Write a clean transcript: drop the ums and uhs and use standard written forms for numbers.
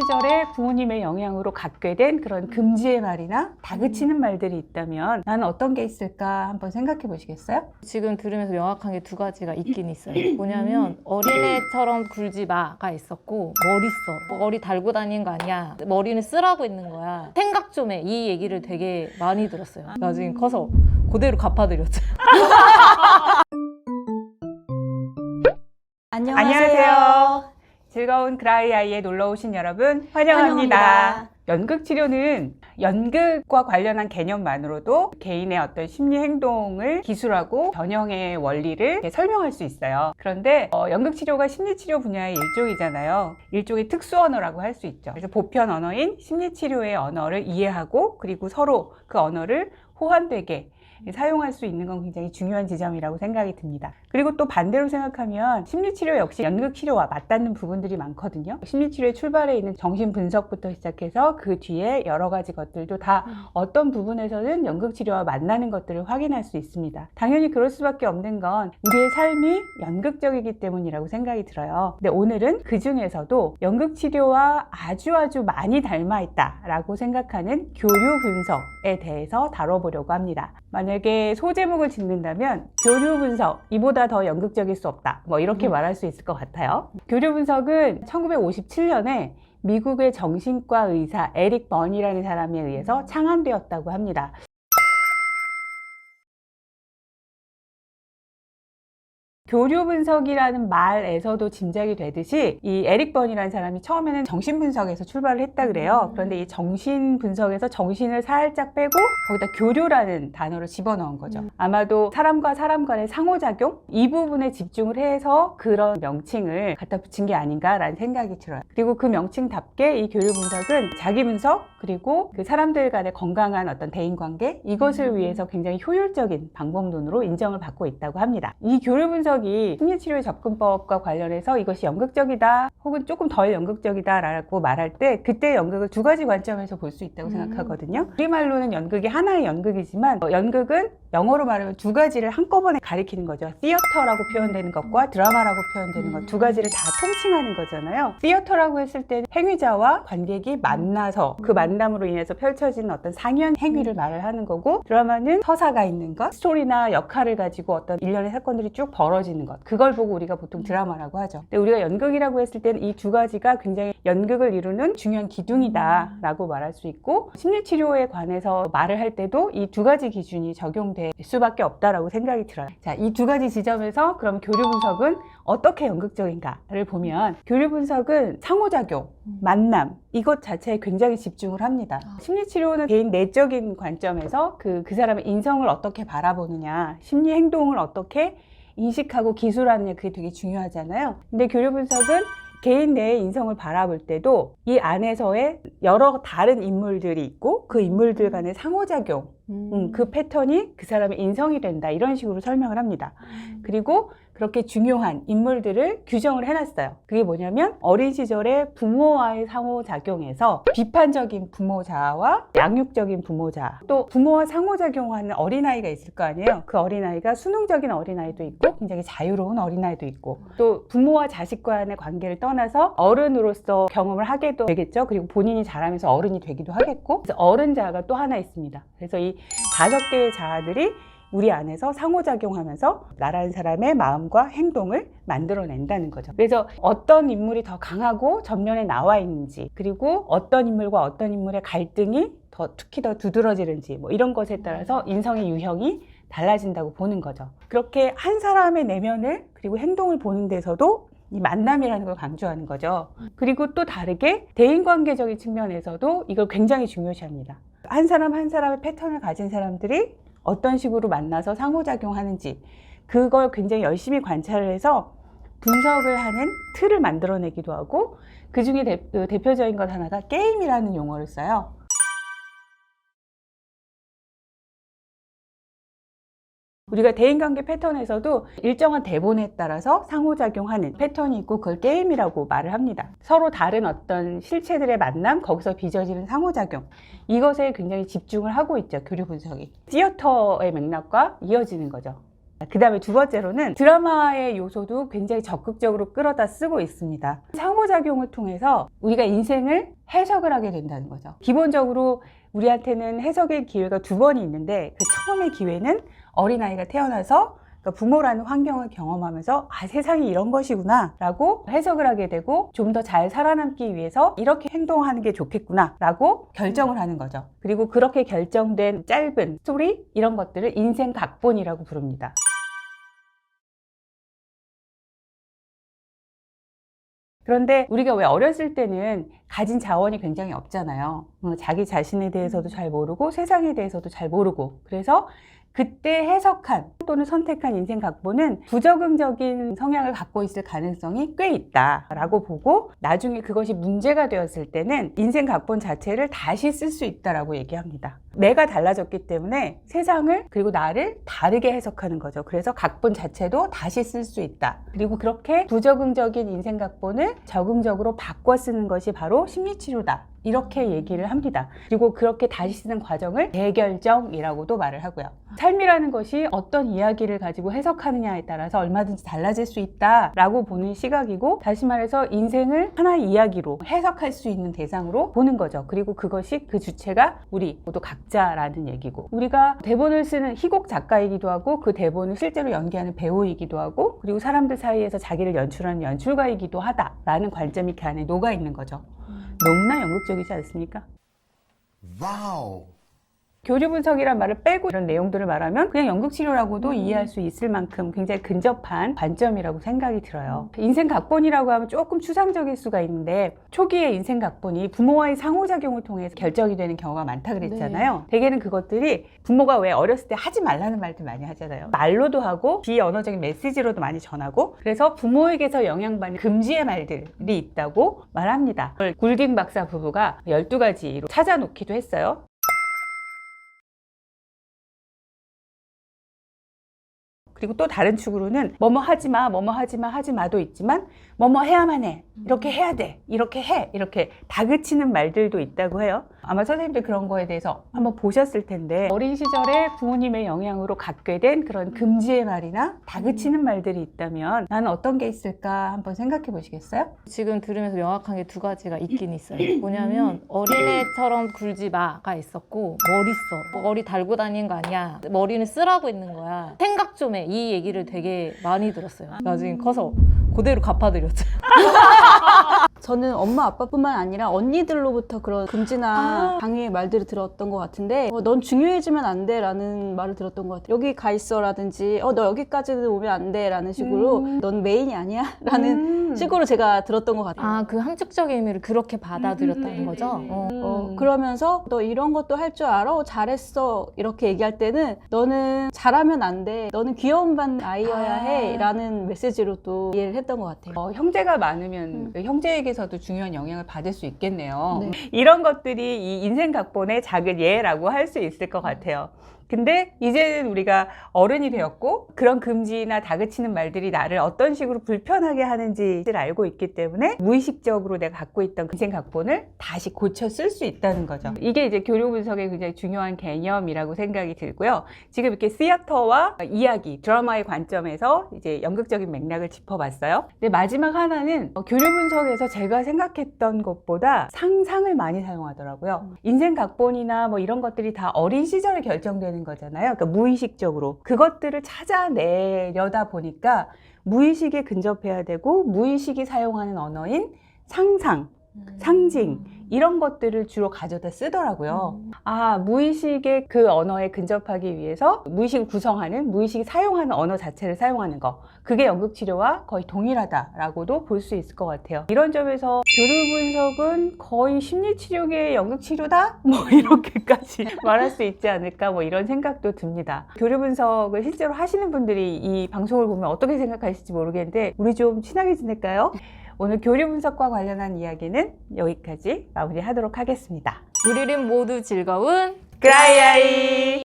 시절에 부모님의 영향으로 갖게 된 그런 금지의 말이나 다그치는 말들이 있다면 나는 어떤 게 있을까 한번 생각해 보시겠어요? 지금 들으면서 명확한 게 두 가지가 있긴 있어요. 뭐냐면 어린애처럼 굴지 마가 있었고 머리 써. 머리 달고 다니는 거 아니야. 머리는 쓰라고 있는 거야. 생각 좀 해. 이 얘기를 되게 많이 들었어요. 나중에 커서 그대로 갚아드렸죠. 안녕하세요. 즐거운 그라이아이에 놀러 오신 여러분 환영합니다. 연극 치료는 연극과 관련한 개념만으로도 개인의 어떤 심리 행동을 기술하고 변형의 원리를 설명할 수 있어요. 그런데 연극 치료가 심리 치료 분야의 일종이잖아요. 일종의 특수 언어라고 할 수 있죠. 그래서 보편 언어인 심리 치료의 언어를 이해하고 그리고 서로 그 언어를 호환되게 사용할 수 있는 건 굉장히 중요한 지점이라고 생각이 듭니다. 그리고 또 반대로 생각하면 심리치료 역시 연극치료와 맞닿는 부분들이 많거든요. 심리치료의 출발에 있는 정신분석부터 시작해서 그 뒤에 여러 가지 것들도 다 어떤 부분에서는 연극치료와 만나는 것들을 확인할 수 있습니다. 당연히 그럴 수밖에 없는 건 우리의 삶이 연극적이기 때문이라고 생각이 들어요. 근데 오늘은 그 중에서도 연극치료와 아주 많이 닮아 있다라고 생각하는 교류 분석에 대해서 다뤄보려고 합니다. 만약에 소제목을 짓는다면 교류 분석, 이보다 더 연극적일 수 없다. 뭐 이렇게 말할 수 있을 것 같아요. 교류 분석은 1957년에 미국의 정신과 의사 에릭 번이라는 사람에 의해서 창안되었다고 합니다. 교류 분석이라는 말에서도 짐작이 되듯이 이 에릭 번이라는 사람이 처음에는 정신 분석에서 출발을 했다 그래요. 그런데 이 정신 분석에서 정신을 살짝 빼고 거기다 교류라는 단어를 집어넣은 거죠. 아마도 사람과 사람 간의 상호작용 이 부분에 집중을 해서 그런 명칭을 갖다 붙인 게 아닌가라는 생각이 들어요. 그리고 그 명칭답게 이 교류 분석은 자기 분석 그리고 그 사람들 간의 건강한 어떤 대인관계 이것을 위해서 굉장히 효율적인 방법론으로 인정을 받고 있다고 합니다. 이 교류 분석 심리치료의 접근법과 관련해서 이것이 연극적이다 혹은 조금 덜 연극적이다 라고 말할 때 그때 연극을 두 가지 관점에서 볼 수 있다고 생각하거든요. 우리말로는 연극이 하나의 연극이지만 연극은 영어로 말하면 두 가지를 한꺼번에 가리키는 거죠. 시어터라고 표현되는 것과 드라마라고 표현되는 것 두 가지를 다 통칭하는 거잖아요. 시어터라고 했을 때 행위자와 관객이 만나서 그 만남으로 인해서 펼쳐지는 어떤 상연 행위를 말을 하는 거고 드라마는 서사가 있는 것, 스토리나 역할을 가지고 어떤 일련의 사건들이 쭉 벌어지는 것 그걸 보고 우리가 보통 드라마라고 하죠. 근데 우리가 연극이라고 했을 때는 이 두 가지가 굉장히 연극을 이루는 중요한 기둥이다 라고 말할 수 있고 심리치료에 관해서 말을 할 때도 이 두 가지 기준이 적용될 수밖에 없다라고 생각이 들어요. 자, 이 두 가지 지점에서 그럼 교류 분석은 어떻게 연극적인가를 보면 교류 분석은 상호작용, 만남 이것 자체에 굉장히 집중을 합니다. 심리치료는 개인 내적인 관점에서 그 사람의 인성을 어떻게 바라보느냐 심리 행동을 어떻게 인식하고 기술하느냐 그게 되게 중요하잖아요. 근데 교류 분석은 개인 내의 인성을 바라볼 때도 이 안에서의 여러 다른 인물들이 있고 그 인물들 간의 상호작용 그 패턴이 그 사람의 인성이 된다 이런 식으로 설명을 합니다. 그리고 그렇게 중요한 인물들을 규정을 해놨어요. 그게 뭐냐면 어린 시절에 부모와의 상호작용에서 비판적인 부모자와 양육적인 부모자 또 부모와 상호작용하는 어린아이가 있을 거 아니에요. 그 어린아이가 수능적인 어린아이도 있고 굉장히 자유로운 어린아이도 있고 또 부모와 자식 간의 관계를 떠나서 어른으로서 경험을 하게도 되겠죠. 그리고 본인이 자라면서 어른이 되기도 하겠고 그래서 어른자가 또 하나 있습니다. 그래서 이 5개의 자아들이 우리 안에서 상호작용하면서 나라는 사람의 마음과 행동을 만들어낸다는 거죠. 그래서 어떤 인물이 더 강하고 전면에 나와 있는지 그리고 어떤 인물과 어떤 인물의 갈등이 특히 더 두드러지는지 뭐 이런 것에 따라서 인성의 유형이 달라진다고 보는 거죠. 그렇게 한 사람의 내면을 그리고 행동을 보는 데서도 이 만남이라는 걸 강조하는 거죠. 그리고 또 다르게 대인관계적인 측면에서도 이걸 굉장히 중요시합니다. 한 사람 한 사람의 패턴을 가진 사람들이 어떤 식으로 만나서 상호작용하는지 그걸 굉장히 열심히 관찰을 해서 분석을 하는 틀을 만들어내기도 하고 그 중에 대표적인 것 하나가 게임이라는 용어를 써요. 우리가 대인관계 패턴에서도 일정한 대본에 따라서 상호작용하는 패턴이 있고 그걸 게임이라고 말을 합니다. 서로 다른 어떤 실체들의 만남, 거기서 빚어지는 상호작용 이것에 굉장히 집중을 하고 있죠. 교류 분석이. 시어터의 맥락과 이어지는 거죠. 그 다음에 두 번째로는 드라마의 요소도 굉장히 적극적으로 끌어다 쓰고 있습니다. 상호작용을 통해서 우리가 인생을 해석을 하게 된다는 거죠. 기본적으로 우리한테는 해석의 기회가 두 번이 있는데 그 처음의 기회는 어린아이가 태어나서 그러니까 부모라는 환경을 경험하면서 아, 세상이 이런 것이구나 라고 해석을 하게 되고 좀 더 잘 살아남기 위해서 이렇게 행동하는 게 좋겠구나 라고 결정을 하는 거죠. 그리고 그렇게 결정된 짧은 스토리 이런 것들을 인생 각본이라고 부릅니다. 그런데 우리가 왜 어렸을 때는 가진 자원이 굉장히 없잖아요. 자기 자신에 대해서도 잘 모르고 세상에 대해서도 잘 모르고 그래서 그때 해석한 또는 선택한 인생 각본은 부적응적인 성향을 갖고 있을 가능성이 꽤 있다라고 보고 나중에 그것이 문제가 되었을 때는 인생 각본 자체를 다시 쓸 수 있다라고 얘기합니다. 내가 달라졌기 때문에 세상을 그리고 나를 다르게 해석하는 거죠. 그래서 각본 자체도 다시 쓸 수 있다. 그리고 그렇게 부적응적인 인생 각본을 적응적으로 바꿔 쓰는 것이 바로 심리치료다. 이렇게 얘기를 합니다. 그리고 그렇게 다시 쓰는 과정을 재결정이라고도 말을 하고요. 삶이라는 것이 어떤 이야기를 가지고 해석하느냐에 따라서 얼마든지 달라질 수 있다라고 보는 시각이고 다시 말해서 인생을 하나의 이야기로 해석할 수 있는 대상으로 보는 거죠. 그리고 그것이 그 주체가 우리 모두 각자라는 얘기고 우리가 대본을 쓰는 희곡 작가이기도 하고 그 대본을 실제로 연기하는 배우이기도 하고 그리고 사람들 사이에서 자기를 연출하는 연출가이기도 하다라는 관점이 그 안에 녹아 있는 거죠. 너무나 연극적이지 않습니까? 와우. 교류 분석이란 말을 빼고 이런 내용들을 말하면 그냥 연극치료라고도 이해할 수 있을 만큼 굉장히 근접한 관점이라고 생각이 들어요. 인생 각본이라고 하면 조금 추상적일 수가 있는데 초기의 인생 각본이 부모와의 상호작용을 통해서 결정이 되는 경우가 많다 그랬잖아요. 대개는 그것들이 부모가 왜 어렸을 때 하지 말라는 말들 많이 하잖아요. 말로도 하고 비언어적인 메시지로도 많이 전하고 그래서 부모에게서 영향받는 금지의 말들이 있다고 말합니다. 굴딩 박사 부부가 12가지로 찾아놓기도 했어요. 그리고 또 다른 축으로는 뭐뭐 하지마, 뭐뭐 하지마, 하지마도 있지만 뭐뭐 해야만 해, 이렇게 해야 돼, 이렇게 해, 이렇게 다그치는 말들도 있다고 해요. 아마 선생님들 그런 거에 대해서 한번 보셨을 텐데 어린 시절에 부모님의 영향으로 갖게 된 그런 금지의 말이나 다그치는 말들이 있다면 나는 어떤 게 있을까 한번 생각해 보시겠어요? 지금 들으면서 명확한 게 두 가지가 있긴 있어요. 뭐냐면 어린애처럼 굴지 마가 있었고 머리 써. 머리 달고 다니는 거 아니야. 머리는 쓰라고 있는 거야. 생각 좀 해. 이 얘기를 되게 많이 들었어요. 나중에 커서 그대로 갚아드렸죠. 저는 엄마 아빠뿐만 아니라 언니들로부터 그런 금지나 강요의 말들을 들었던 것 같은데 넌 중요해지면 안 돼 라는 말을 들었던 것 같아요. 여기 가 있어 라든지 너 여기까지는 오면 안 돼 라는 식으로 넌 메인이 아니야 라는 식으로 제가 들었던 것 같아요. 아, 그 함축적인 의미를 그렇게 받아들였다는 거죠? 그러면서 너 이런 것도 할 줄 알아? 잘했어 이렇게 얘기할 때는 너는 잘하면 안 돼. 너는 귀여운 반 아이여야 해 라는 메시지로 또 이해를 했던 것 같아요. 형제가 많으면 그 형제에게서도 중요한 영향을 받을 수 있겠네요. 네. 이런 것들이 이 인생 각본의 작은 예라고 할 수 있을 것 같아요. 근데 이제는 우리가 어른이 되었고 그런 금지나 다그치는 말들이 나를 어떤 식으로 불편하게 하는지를 알고 있기 때문에 무의식적으로 내가 갖고 있던 인생 각본을 다시 고쳐 쓸 수 있다는 거죠. 이게 이제 교류 분석의 굉장히 중요한 개념이라고 생각이 들고요. 지금 이렇게 시어터와 이야기, 드라마의 관점에서 이제 연극적인 맥락을 짚어봤어요. 근데 마지막 하나는 교류 분석에서 제가 생각했던 것보다 상상을 많이 사용하더라고요. 인생 각본이나 뭐 이런 것들이 다 어린 시절에 결정되는 거잖아요. 그러니까 무의식적으로 그것들을 찾아내려다 보니까 무의식에 근접해야 되고 무의식이 사용하는 언어인 상상, 상징 이런 것들을 주로 가져다 쓰더라고요. 아, 무의식의 그 언어에 근접하기 위해서 무의식을 구성하는, 무의식이 사용하는 언어 자체를 사용하는 거, 그게 연극치료와 거의 동일하다라고도 볼 수 있을 것 같아요. 이런 점에서 교류 분석은 거의 심리치료계의 연극치료다? 뭐 이렇게까지 말할 수 있지 않을까 뭐 이런 생각도 듭니다. 교류 분석을 실제로 하시는 분들이 이 방송을 보면 어떻게 생각하실지 모르겠는데 우리 좀 친하게 지낼까요? 오늘 교류 분석과 관련한 이야기는 여기까지 마무리하도록 하겠습니다. 우리는 모두 즐거운 그라이아이!